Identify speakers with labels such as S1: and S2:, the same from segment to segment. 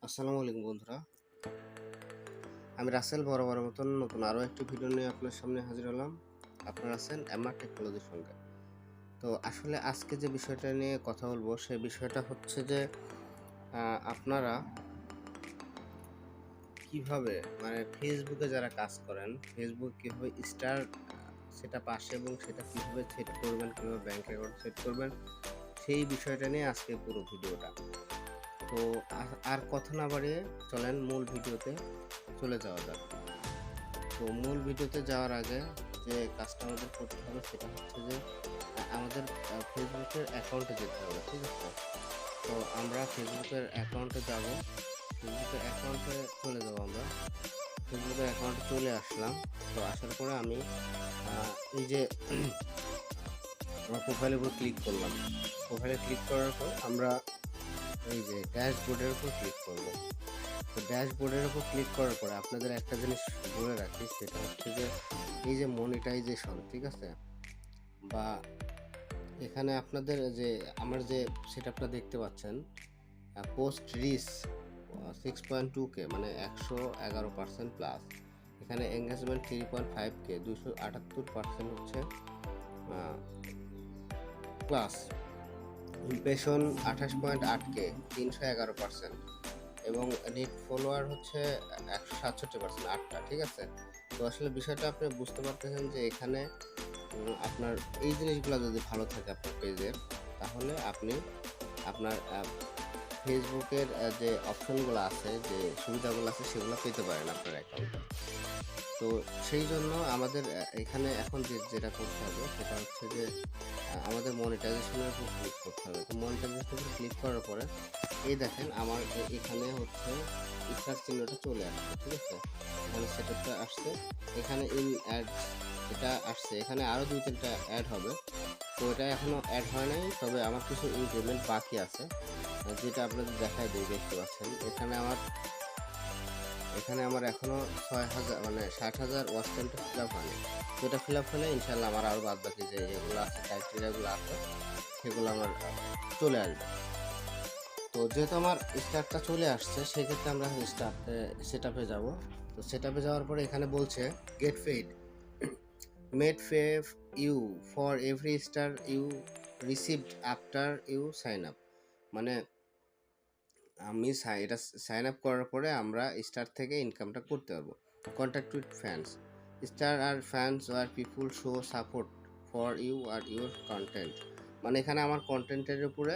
S1: আসসালামু আলাইকুম বন্ধুরা। আমি রাসেল বরাবরের মতন নতুন আরও একটি ভিডিও নিয়ে আপনার সামনে হাজির হলাম। আপনারা আছেন এমআর টেকনোলজির সঙ্গে। তো আসলে আজকে যে বিষয়টা নিয়ে কথা বলবো সেই বিষয়টা হচ্ছে যে আপনারা কিভাবে ফেসবুকে যারা কাজ করেন ফেসবুক কীভাবে স্টার সেটআপ আসে এবং সেটা কীভাবে সেট করবেন, কীভাবে ব্যাংক অ্যাকাউন্ট সেট করবেন সেই বিষয়টা নিয়ে আজকে পুরো ভিডিওটা। তো আর কথা না বাড়িয়ে চলেন মূল ভিডিওতে চলে যাওয়া যাক। তো মূল ভিডিওতে যাওয়ার আগে যে কাজটা আমাদের করতে হবে সেটা হচ্ছে যে আমাদের ফেসবুকের অ্যাকাউন্টে যেতে হবে, ঠিক আছে? তো আমরা ফেসবুকের অ্যাকাউন্টে যাব, ফেসবুকের অ্যাকাউন্টে চলে যাবো আমরা। ফেসবুকের অ্যাকাউন্টে চলে আসলাম। তো আসার পরে আমি এই যে আমার প্রোফাইলের উপর ক্লিক করলাম। প্রোফাইলে ক্লিক করার পর আমরা এই যে ড্যাশবোর্ডের উপর ক্লিক করব। তো ড্যাশবোর্ডের উপর ক্লিক করার পরে আপনাদের একটা জিনিস বলে রাখি, সেটা হচ্ছে যে এই যে মনিটাইজেশন, ঠিক আছে? বা এখানে আপনাদের যে আমার যে সেটআপটা দেখতে পাচ্ছেন পোস্ট রিচ 6.2K মানে 111% প্লাস। এখানে এঙ্গেজমেন্ট 3.5K 278% হচ্ছে প্লাস। Impression 28.8K 311%। এবং নেট ফলোয়ার হচ্ছে 167%, 8টা, ঠিক আছে? তো আসলে বিষয়টা আপনি বুঝতে পারতেছেন যে এখানে আপনার এই জিনিসগুলো যদি ভালো থাকে আপনার পেজের, তাহলে আপনি আপনার ফেসবুকের যে অপশনগুলো আছে, যে সুবিধাগুলো আছে সেগুলো পেতে পারেন আপনার অ্যাকাউন্টে। তো সেই জন্য আমাদের এখানে এখন যেটা করতে হবে সেটা হচ্ছে যে আমাদের মনিটাইজেশনের উপর ক্লিক করতে হবে। তো মনিটাইজেশনের উপর ক্লিক করার পরে এই দেখেন আমার এখানে হচ্ছে স্টার চিহ্নটা চলে আসছে, ঠিক আছে? এখানে সেটআপটা আসছে, এখানে ইন অ্যাড এটা আসছে, এখানে আরও 2-3টা অ্যাড হবে। তো এটা এখনও অ্যাড হয় নাই, তবে আমার কিছু ইনক্রিমেন্ট বাকি আছে, যেটা আপনাদের দেখায় দিই। দেখতে পাচ্ছেন এখানে আমার এখনও 6,000 মানে 60,000 ওয়াচ টাইমটা ফিল আপ হয়নি। তো এটা ফিল আপ হলে ইনশাল্লাহ আমার আরও বাদ বাকি যে এগুলো আছে, ক্রাইটেরিয়াগুলো আছে, সেগুলো আমার চলে আসবে। তো যেহেতু আমার স্টার্টটা চলে আসছে, সেক্ষেত্রে আমরা সেটআপে যাব। তো সেটআপে যাওয়ার পরে এখানে বলছে get paid made fave you for every star you received after you sign up. মানে আমি এটা সাইন আপ করার পরে আমরা স্টার থেকে ইনকামটা করতে পারবো। কন্ট্যাক্ট উইথ ফ্যান্স স্টার আর ফ্যান্স আর people show support for you আর ইউর কন্টেন্ট। মানে এখানে আমার কন্টেন্টের উপরে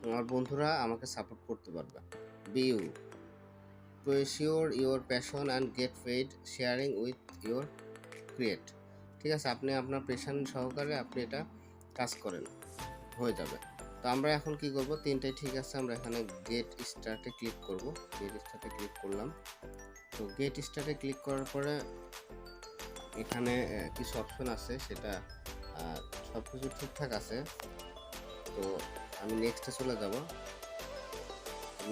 S1: আমার বন্ধুরা আমাকে সাপোর্ট করতে পারবে। Be pursue your passion and get paid sharing with your create. ঠিক আছে, আপনি আপনার প্যাশন সহকারে আপনি এটা কাজ করেন, হয়ে যাবে। তো আমরা এখন কি করব, তিনটাই ঠিক আছে, আমরা এখানে গেট স্টার্টে ক্লিক করব। গেট স্টার্টে ক্লিক করলাম। তো গেট স্টার্টে ক্লিক করার পরে এখানে কিছু অপশন আছে, সেটা সব কিছু ঠিকঠাক আছে। তো আমি নেক্সটে চলে যাব।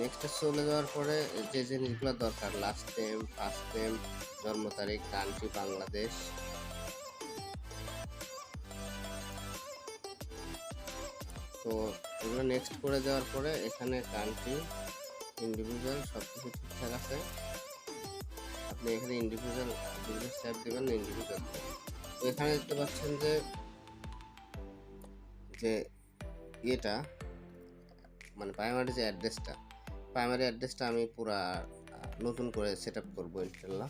S1: নেক্সটে চলে যাওয়ার পরে যে জিনিসগুলো দরকার, লাস্ট নেম, ফার্স্ট নেম, জন্ম তারিখ, কান্ট্রি বাংলাদেশ। তো এগুলো নেক্সট করে দেওয়ার পরে এখানে কান্ট্রি, ইন্ডিভিজুয়াল সব কিছু ঠিকঠাক আছে। আপনি এখানে ইন্ডিভিজুয়াল বিজনেস টাইপ দেবেন, ইন্ডিভিজুয়াল। তো এখানে দেখতে পাচ্ছেন যে যে এটা মানে প্রাইমারি অ্যাড্রেসটা আমি পুরা নতুন করে সেট আপ করবো ইনশাল্লাহ।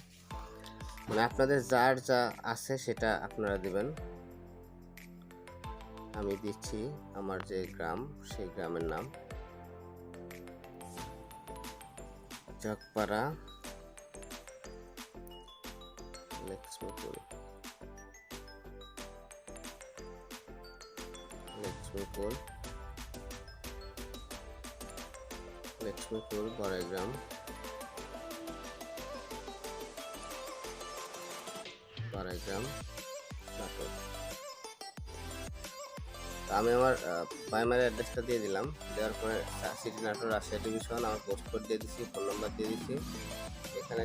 S1: মানে আপনাদের যার যা আছে সেটা আপনারা দেবেন। আমি দিচ্ছি আমার যে গ্রাম, সেই গ্রামের নাম জগপাড়া, লক্ষ্মীপুর বড়াইগ্রাম, নাটোর। আমি আমার প্রাইমারি অ্যাড্রেসটা দিয়ে দিলাম। দেওয়ার পরে সিটি নাটোর, রাজশাহী ডিভিশন, আমার পোস্ট কোড দিয়ে দিচ্ছি, ফোন নাম্বার দিয়ে দিচ্ছি। এখানে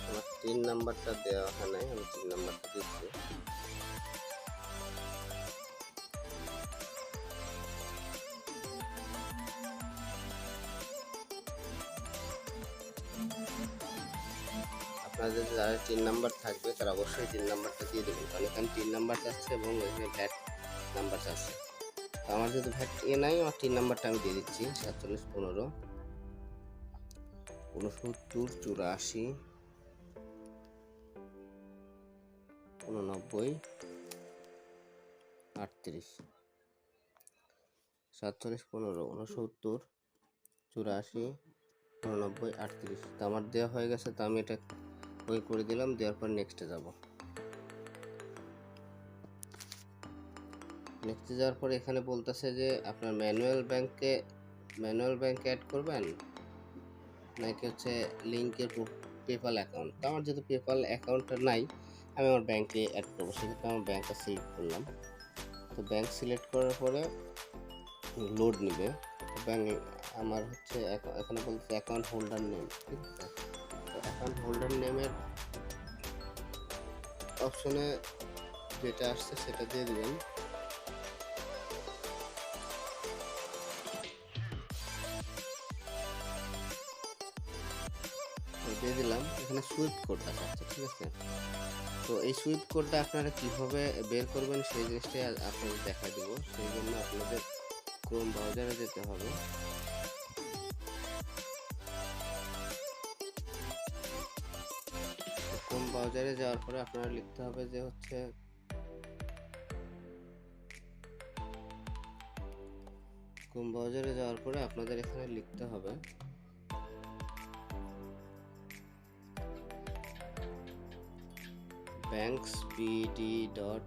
S1: আমার 3 নাম্বারটা দেওয়া হয় নাই, আমি 3 নাম্বারটা দিচ্ছি। আপনাদের যারা 3 নাম্বার থাকবে তারা অবশ্যই 3 নাম্বারটা দিয়ে দেবেন, কারণ এখানে 3 নাম্বার চাচ্ছে এবং এখানে ভ্যাট নাম্বার চাচ্ছে। তো আমার যেহেতু ভ্যাট নাই, আমার 3 নাম্বারটা আমি দিয়ে দিচ্ছি। 47 15 69 84 89 38। 47 15 69 84 89 38। তো আমার দেওয়া হয়ে গেছে, তো আমি এটা ওই করে দিলাম। দেওয়ার পর নেক্সটে যাব। নেক্সটে যাওয়ার পর এখানে বলতেছে যে আপনার ম্যানুয়াল ব্যাংকে অ্যাড করবেন নাকি হচ্ছে লিঙ্কের পেপাল অ্যাকাউন্ট। তো আমার যেহেতু পেপাল অ্যাকাউন্টটা নাই, আমি আমার ব্যাংকে অ্যাড করবো, সেক্ষেত্রে আমার ব্যাংকটা সিলেক্ট করলাম। তো ব্যাংক সিলেক্ট করার পরে লোড নিবে। তো ব্যাংক আমার হচ্ছে এখানে বলছে অ্যাকাউন্ট হোল্ডার নেম, ঠিক আছে। তো অ্যাকাউন্ট হোল্ডার নেমের অপশনে যেটা আসছে সেটা দিয়ে দিবেন। দিয়ে দিলাম। এখানে সুইফট কোডটা চাচ্ছে, ঠিক আছে। তো এই সুইফট কোডটা আপনারা কিভাবে বের করবেন সেই জিনিসটাই আপনাদের দেখা দিব। সেই জন্য আপনাদের ক্রোম ব্রাউজারে যেতে হবে। ক্রোম ব্রাউজারে যাওয়ার পরে আপনারা লিখতে হবে যে হচ্ছে ক্রোম ব্রাউজারে যাওয়ার পরে আপনাদের এখানে লিখতে হবে banksbd.org,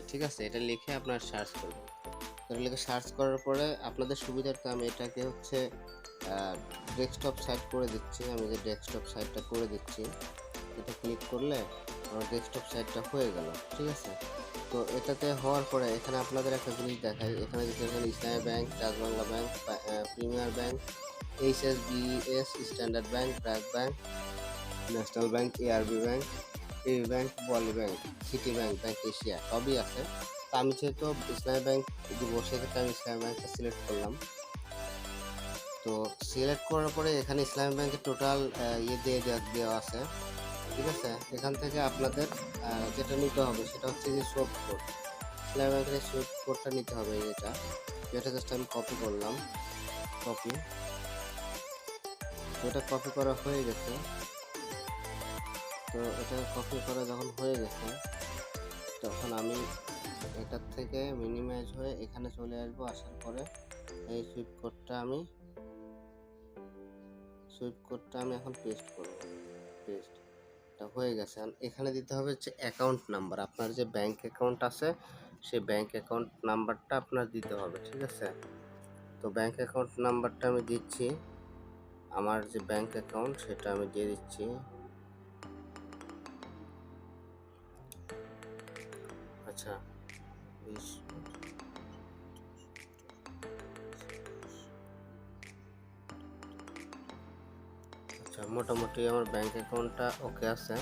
S1: ঠিক আছে। এটা লিখে আপনার সার্চ করবেন। এটা লিখে সার্চ করার পরে আপনাদের সুবিধার্থে আমি এটাকে হচ্ছে ডেস্কটপ সাইট করে দিচ্ছি। আমি যে ডেস্কটপ সাইটটা করে দিচ্ছি, এটা ক্লিক করলে আমার ডেস্কটপ সাইটটা হয়ে গেল, ঠিক আছে। তো এটাতে হওয়ার পরে এখানে আপনাদের একটা জিনিস দেখাই। এখানে দেখবেন Islami bank, Dutch Bangla bank, premier bank, HSBS, standard bank, BRAC bank, national bank, ARB bank, AB bank, বলি bank, city bank, bank Asia সবই আছে। তো আমি যেহেতু ইসলামী ব্যাংক দিব, সেক্ষেত্রে আমি ইসলামী ব্যাংকটা সিলেক্ট করলাম। তো সিলেক্ট করার পরে এখানে ইসলামী ব্যাংকের টোটাল দেওয়া আছে, ঠিক আছে। এখান থেকে আপনাদের যেটা নিতে হবে সেটা হচ্ছে যে সুইফট কোড। ইসলামী ব্যাংকের সুইফট কোডটা নিতে হবে। যেটা জাস্ট আমি কপি করলাম, কপি। তো এটা কপি করা হয়ে গেছে। তো এটা কপি করা যখন হয়ে গেছে, তখন আমি এটার থেকে মিনিমাইজ হয়ে এখানে চলে আসবো। আসার পরে এই সুইফট কোডটা আমি এখন পেস্ট করব। পেস্টটা হয়ে গেছে। এখানে দিতে হবে হচ্ছে অ্যাকাউন্ট নাম্বার। আপনার যে ব্যাংক অ্যাকাউন্ট আছে সেই ব্যাংক অ্যাকাউন্ট নাম্বারটা আপনার দিতে হবে, ঠিক আছে। তো ব্যাংক অ্যাকাউন্ট নাম্বারটা আমি দিচ্ছি। আমার যে ব্যাংক অ্যাকাউন্ট সেটা আমি দিয়ে দিচ্ছি। আচ্ছা, মোটামুটি আমার ব্যাংক অ্যাকাউন্টটা ওকে আছে।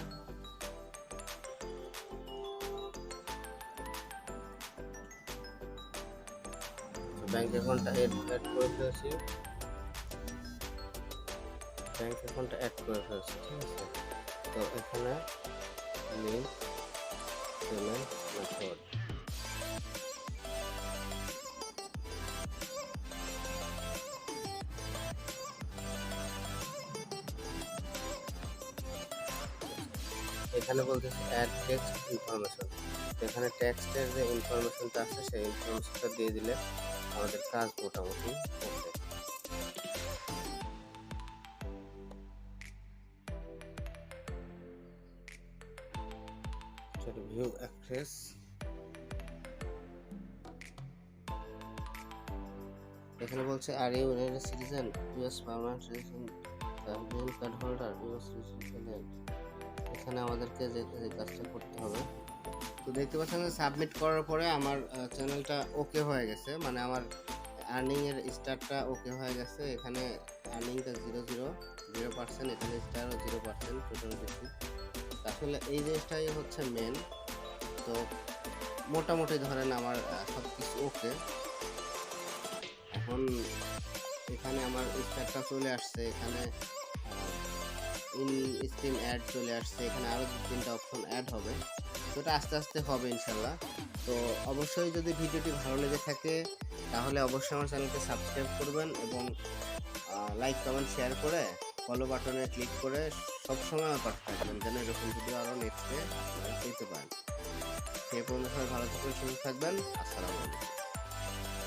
S1: ব্যাংক অ্যাকাউন্টটা অ্যাড করে ফেলেছি। ব্যাংক অ্যাকাউন্টটা অ্যাড করে ফেলেছি, ঠিক আছে। তো এখানে লিঙ্ক পেমেন্ট মেথড, এখানে বলতেছে অ্যাড টেক্সট ইনফরমেশন। এখানে টেক্সটের যে ইনফরমেশনটা আছে সেই ইনফরমেশনটা দিয়ে দিলে আমাদের কাজ মোটামুটি ওকে। ভিউ অ্যাক্সেস, এখানে বলছে are you united citizen, US permanent resident, green card holder, US resident. এখানে আমাদেরকে যে কাজটা করতে হবে। তো দেখতে পাচ্ছেন সাবমিট করার পরে আমার চ্যানেলটা ওকে হয়ে গেছে, মানে আমার আর্নিংয়ের স্টারটা ওকে হয়ে গেছে। এখানে আর্নিংটা 0%, এখানে স্টারও 0%, টোটাল বেশি। আসলে এই জিনিসটাই হচ্ছে মেন। তো মোটামুটি ধরেন আমার সব কিছু ওকে। এখন এখন এখানে আমার স্টারটা চলে আসছে, এখানে ইন স্ট্রিম অ্যাড চলে আসছে, এখানে আরও 2-3টা অপশন অ্যাড হবে। তো এটা আস্তে আস্তে হবে ইনশাল্লাহ। তো অবশ্যই যদি ভিডিওটি ভালো লেগে থাকে তাহলে অবশ্যই আমার চ্যানেলকে সাবস্ক্রাইব করবেন এবং লাইক কমেন্ট শেয়ার করে ফলো বাটনে ক্লিক করে সবসময় আমার পাশে থাকবেন, যেন এরকম ভিডিও আরও নেক্সটে আপনারা পেতে পারেন। সেই পর্যন্ত সবাই ভালো থাকবেন, সুস্থ থাকবেন। আসসালামু আলাইকুম।